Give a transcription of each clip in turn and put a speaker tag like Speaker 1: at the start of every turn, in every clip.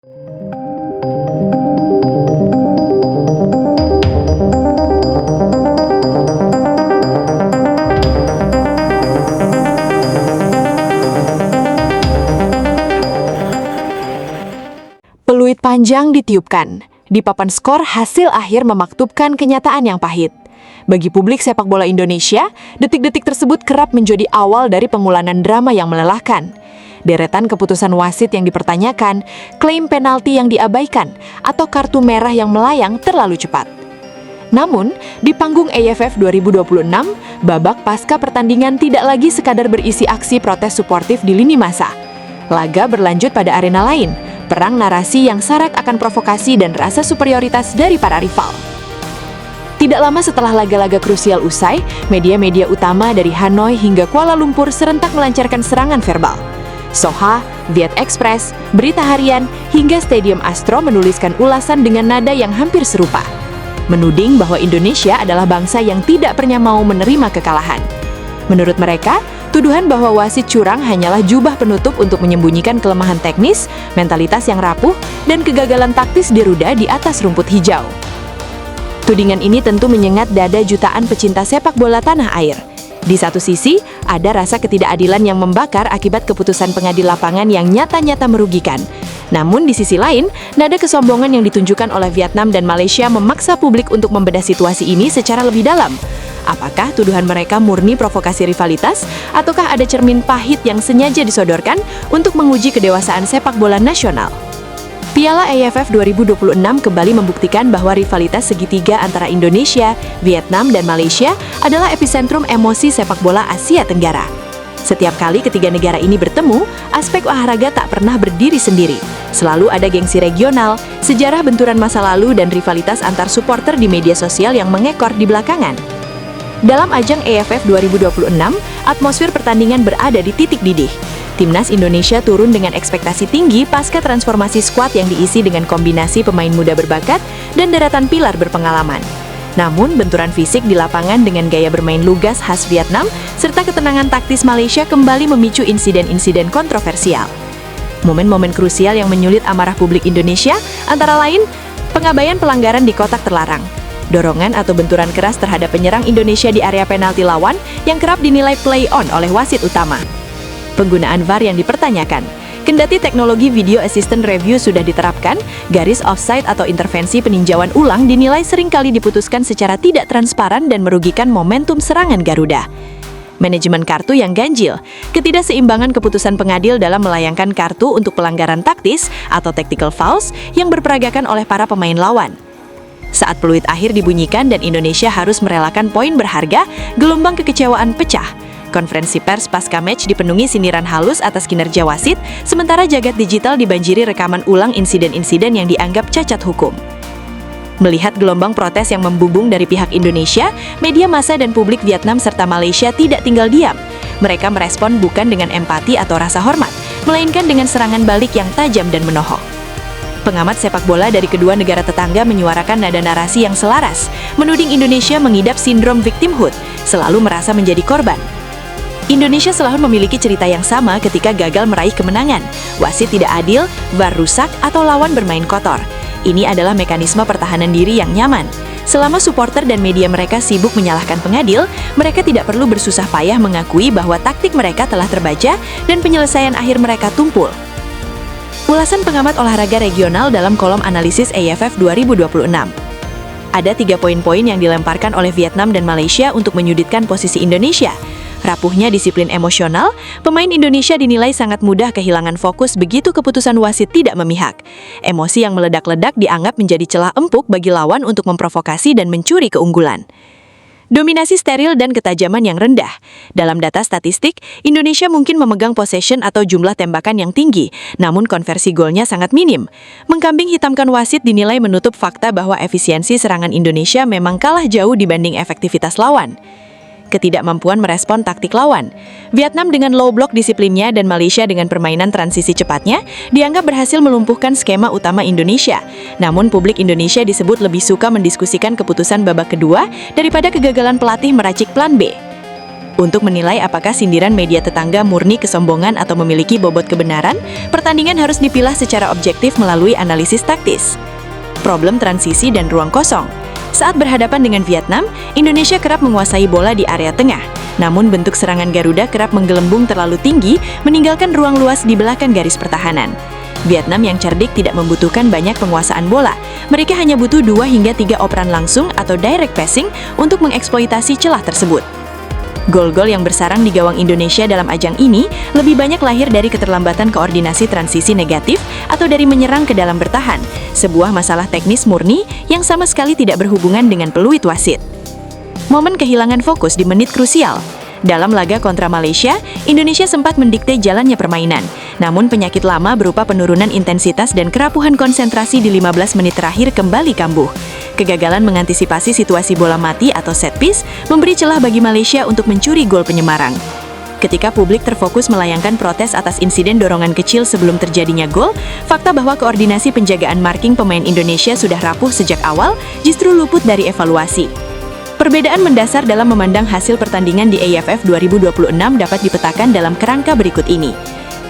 Speaker 1: Peluit panjang ditiupkan. Di papan skor, hasil akhir memaktubkan kenyataan yang pahit. Bagi publik sepak bola Indonesia, detik-detik tersebut kerap menjadi awal dari pengulanan drama yang melelahkan. Deretan keputusan wasit yang dipertanyakan, klaim penalti yang diabaikan, atau kartu merah yang melayang terlalu cepat. Namun, di panggung AFF 2026, babak pasca pertandingan tidak lagi sekadar berisi aksi protes suportif di lini masa. Laga berlanjut pada arena lain, perang narasi yang syarat akan provokasi dan rasa superioritas dari para rival. Tidak lama setelah laga-laga krusial usai, media-media utama dari Hanoi hingga Kuala Lumpur serentak melancarkan serangan verbal. Soha, Viet Express, Berita Harian, hingga Stadium Astro menuliskan ulasan dengan nada yang hampir serupa. Menuding bahwa Indonesia adalah bangsa yang tidak pernah mau menerima kekalahan. Menurut mereka, tuduhan bahwa wasit curang hanyalah jubah penutup untuk menyembunyikan kelemahan teknis, mentalitas yang rapuh, dan kegagalan taktis Garuda di atas rumput hijau. Tudingan ini tentu menyengat dada jutaan pecinta sepak bola tanah air. Di satu sisi, ada rasa ketidakadilan yang membakar akibat keputusan pengadil lapangan yang nyata-nyata merugikan. Namun di sisi lain, nada kesombongan yang ditunjukkan oleh Vietnam dan Malaysia memaksa publik untuk membedah situasi ini secara lebih dalam. Apakah tuduhan mereka murni provokasi rivalitas, ataukah ada cermin pahit yang sengaja disodorkan untuk menguji kedewasaan sepak bola nasional? Piala AFF 2026 kembali membuktikan bahwa rivalitas segitiga antara Indonesia, Vietnam, dan Malaysia adalah epicentrum emosi sepak bola Asia Tenggara. Setiap kali ketiga negara ini bertemu, aspek olahraga tak pernah berdiri sendiri. Selalu ada gengsi regional, sejarah benturan masa lalu, dan rivalitas antar supporter di media sosial yang mengekor di belakangan. Dalam ajang AFF 2026, atmosfer pertandingan berada di titik didih. Timnas Indonesia turun dengan ekspektasi tinggi pasca transformasi skuad yang diisi dengan kombinasi pemain muda berbakat dan deretan pilar berpengalaman. Namun, benturan fisik di lapangan dengan gaya bermain lugas khas Vietnam serta ketenangan taktis Malaysia kembali memicu insiden-insiden kontroversial. Momen-momen krusial yang menyulit amarah publik Indonesia antara lain pengabaian pelanggaran di kotak terlarang, dorongan atau benturan keras terhadap penyerang Indonesia di area penalti lawan yang kerap dinilai play on oleh wasit utama. Penggunaan VAR yang dipertanyakan. Kendati teknologi video assistant review sudah diterapkan, garis offside atau intervensi peninjauan ulang dinilai seringkali diputuskan secara tidak transparan dan merugikan momentum serangan Garuda. Manajemen kartu yang ganjil, ketidakseimbangan keputusan pengadil dalam melayangkan kartu untuk pelanggaran taktis atau tactical fouls yang berperagakan oleh para pemain lawan. Saat peluit akhir dibunyikan dan Indonesia harus merelakan poin berharga, gelombang kekecewaan pecah. Konferensi pers pasca match dipenuhi sindiran halus atas kinerja wasit, sementara jagat digital dibanjiri rekaman ulang insiden-insiden yang dianggap cacat hukum. Melihat gelombang protes yang membubung dari pihak Indonesia, media massa dan publik Vietnam serta Malaysia tidak tinggal diam. Mereka merespon bukan dengan empati atau rasa hormat, melainkan dengan serangan balik yang tajam dan menohok. Pengamat sepak bola dari kedua negara tetangga menyuarakan nada narasi yang selaras, menuding Indonesia mengidap sindrom victimhood, selalu merasa menjadi korban. Indonesia selalu memiliki cerita yang sama ketika gagal meraih kemenangan. Wasit tidak adil, VAR rusak, atau lawan bermain kotor. Ini adalah mekanisme pertahanan diri yang nyaman. Selama supporter dan media mereka sibuk menyalahkan pengadil, mereka tidak perlu bersusah payah mengakui bahwa taktik mereka telah terbaca dan penyelesaian akhir mereka tumpul. Ulasan pengamat olahraga regional dalam kolom analisis AFF 2026. Ada 3 poin-poin yang dilemparkan oleh Vietnam dan Malaysia untuk menyudutkan posisi Indonesia. Rapuhnya disiplin emosional, pemain Indonesia dinilai sangat mudah kehilangan fokus begitu keputusan wasit tidak memihak. Emosi yang meledak-ledak dianggap menjadi celah empuk bagi lawan untuk memprovokasi dan mencuri keunggulan. Dominasi steril dan ketajaman yang rendah. Dalam data statistik, Indonesia mungkin memegang possession atau jumlah tembakan yang tinggi, namun konversi golnya sangat minim. Mengkambing hitamkan wasit dinilai menutup fakta bahwa efisiensi serangan Indonesia memang kalah jauh dibanding efektivitas lawan. Ketidakmampuan merespon taktik lawan. Vietnam dengan low block disiplinnya dan Malaysia dengan permainan transisi cepatnya dianggap berhasil melumpuhkan skema utama Indonesia. Namun publik Indonesia disebut lebih suka mendiskusikan keputusan babak kedua daripada kegagalan pelatih meracik plan B.
Speaker 2: Untuk menilai apakah sindiran media tetangga murni kesombongan atau memiliki bobot kebenaran, pertandingan harus dipilah secara objektif melalui analisis taktis. Problem transisi dan ruang kosong. Saat berhadapan dengan Vietnam, Indonesia kerap menguasai bola di area tengah. Namun bentuk serangan Garuda kerap menggelembung terlalu tinggi, meninggalkan ruang luas di belakang garis pertahanan. Vietnam yang cerdik tidak membutuhkan banyak penguasaan bola. Mereka hanya butuh 2 hingga 3 operan langsung atau direct passing untuk mengeksploitasi celah tersebut. Gol-gol yang bersarang di gawang Indonesia dalam ajang ini lebih banyak lahir dari keterlambatan koordinasi transisi negatif atau dari menyerang ke dalam bertahan, sebuah masalah teknis murni yang sama sekali tidak berhubungan dengan peluit wasit. Momen kehilangan fokus di menit krusial. Dalam laga kontra Malaysia, Indonesia sempat mendikte jalannya permainan. Namun penyakit lama berupa penurunan intensitas dan kerapuhan konsentrasi di 15 menit terakhir kembali kambuh. Kegagalan mengantisipasi situasi bola mati atau set piece memberi celah bagi Malaysia untuk mencuri gol penyemarang. Ketika publik terfokus melayangkan protes atas insiden dorongan kecil sebelum terjadinya gol, fakta bahwa koordinasi penjagaan marking pemain Indonesia sudah rapuh sejak awal justru luput dari evaluasi. Perbedaan mendasar dalam memandang hasil pertandingan di AFF 2026 dapat dipetakan dalam kerangka berikut ini.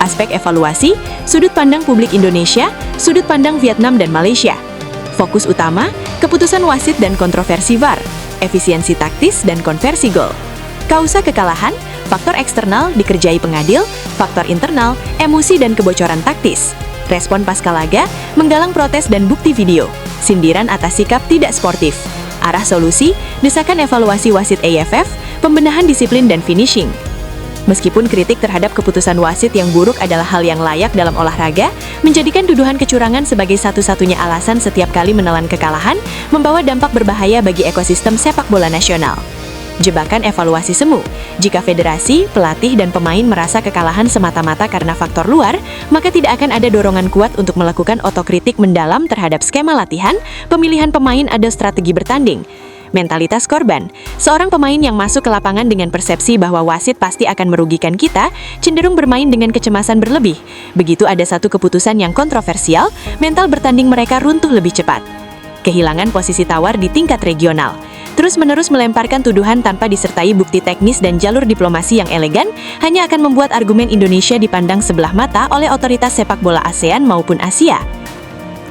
Speaker 2: Aspek evaluasi, sudut pandang publik Indonesia, sudut pandang Vietnam dan Malaysia. Fokus utama, keputusan wasit dan kontroversi VAR, efisiensi taktis dan konversi gol. Kausa kekalahan, faktor eksternal dikerjai pengadil, faktor internal, emosi dan kebocoran taktis. Respon pasca laga, menggalang protes dan bukti video, sindiran atas sikap tidak sportif. Arah solusi, desakan evaluasi wasit AFF, pembenahan disiplin dan finishing. Meskipun kritik terhadap keputusan wasit yang buruk adalah hal yang layak dalam olahraga, menjadikan tuduhan kecurangan sebagai satu-satunya alasan setiap kali menelan kekalahan membawa dampak berbahaya bagi ekosistem sepak bola nasional. Jebakan evaluasi semu. Jika federasi, pelatih, dan pemain merasa kekalahan semata-mata karena faktor luar, maka tidak akan ada dorongan kuat untuk melakukan otokritik mendalam terhadap skema latihan, pemilihan pemain atau strategi bertanding. Mentalitas korban. Seorang pemain yang masuk ke lapangan dengan persepsi bahwa wasit pasti akan merugikan kita, cenderung bermain dengan kecemasan berlebih. Begitu ada satu keputusan yang kontroversial, mental bertanding mereka runtuh lebih cepat. Kehilangan posisi tawar di tingkat regional. Terus-menerus melemparkan tuduhan tanpa disertai bukti teknis dan jalur diplomasi yang elegan, hanya akan membuat argumen Indonesia dipandang sebelah mata oleh otoritas sepak bola ASEAN maupun Asia.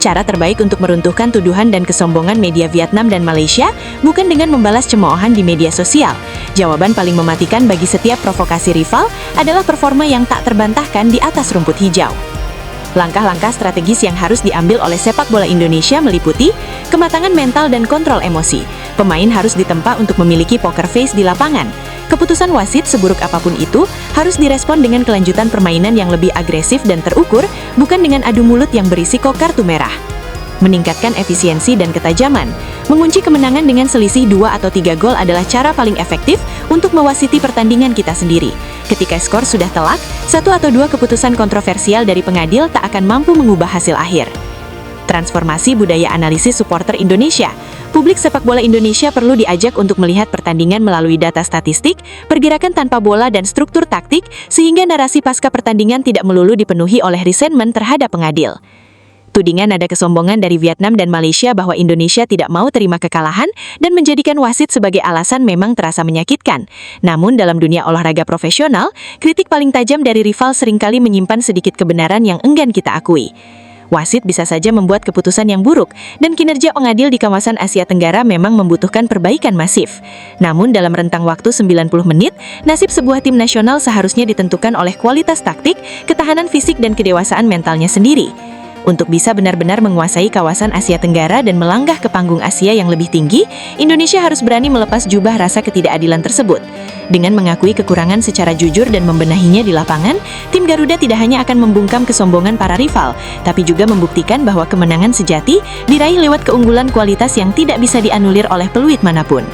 Speaker 2: Cara terbaik untuk meruntuhkan tuduhan dan kesombongan media Vietnam dan Malaysia bukan dengan membalas cemoohan di media sosial. Jawaban paling mematikan bagi setiap provokasi rival adalah performa yang tak terbantahkan di atas rumput hijau. Langkah-langkah strategis yang harus diambil oleh sepak bola Indonesia meliputi kematangan mental dan kontrol emosi. Pemain harus ditempa untuk memiliki poker face di lapangan. Keputusan wasit seburuk apapun itu harus direspon dengan kelanjutan permainan yang lebih agresif dan terukur, bukan dengan adu mulut yang berisiko kartu merah. Meningkatkan efisiensi dan ketajaman. Mengunci kemenangan dengan selisih 2 atau 3 gol adalah cara paling efektif untuk mewasiti pertandingan kita sendiri. Ketika skor sudah telak, 1 atau 2 keputusan kontroversial dari pengadil tak akan mampu mengubah hasil akhir. Transformasi budaya analisis supporter Indonesia. Publik sepak bola Indonesia perlu diajak untuk melihat pertandingan melalui data statistik, pergerakan tanpa bola dan struktur taktik, sehingga narasi pasca pertandingan tidak melulu dipenuhi oleh resentment terhadap pengadil. Tudingan ada kesombongan dari Vietnam dan Malaysia bahwa Indonesia tidak mau terima kekalahan dan menjadikan wasit sebagai alasan memang terasa menyakitkan. Namun dalam dunia olahraga profesional, kritik paling tajam dari rival seringkali menyimpan sedikit kebenaran yang enggan kita akui. Wasit bisa saja membuat keputusan yang buruk, dan kinerja pengadil di kawasan Asia Tenggara memang membutuhkan perbaikan masif. Namun dalam rentang waktu 90 menit, nasib sebuah tim nasional seharusnya ditentukan oleh kualitas taktik, ketahanan fisik dan kedewasaan mentalnya sendiri. Untuk bisa benar-benar menguasai kawasan Asia Tenggara dan melangkah ke panggung Asia yang lebih tinggi, Indonesia harus berani melepas jubah rasa ketidakadilan tersebut. Dengan mengakui kekurangan secara jujur dan membenahinya di lapangan, tim Garuda tidak hanya akan membungkam kesombongan para rival, tapi juga membuktikan bahwa kemenangan sejati diraih lewat keunggulan kualitas yang tidak bisa dianulir oleh peluit manapun.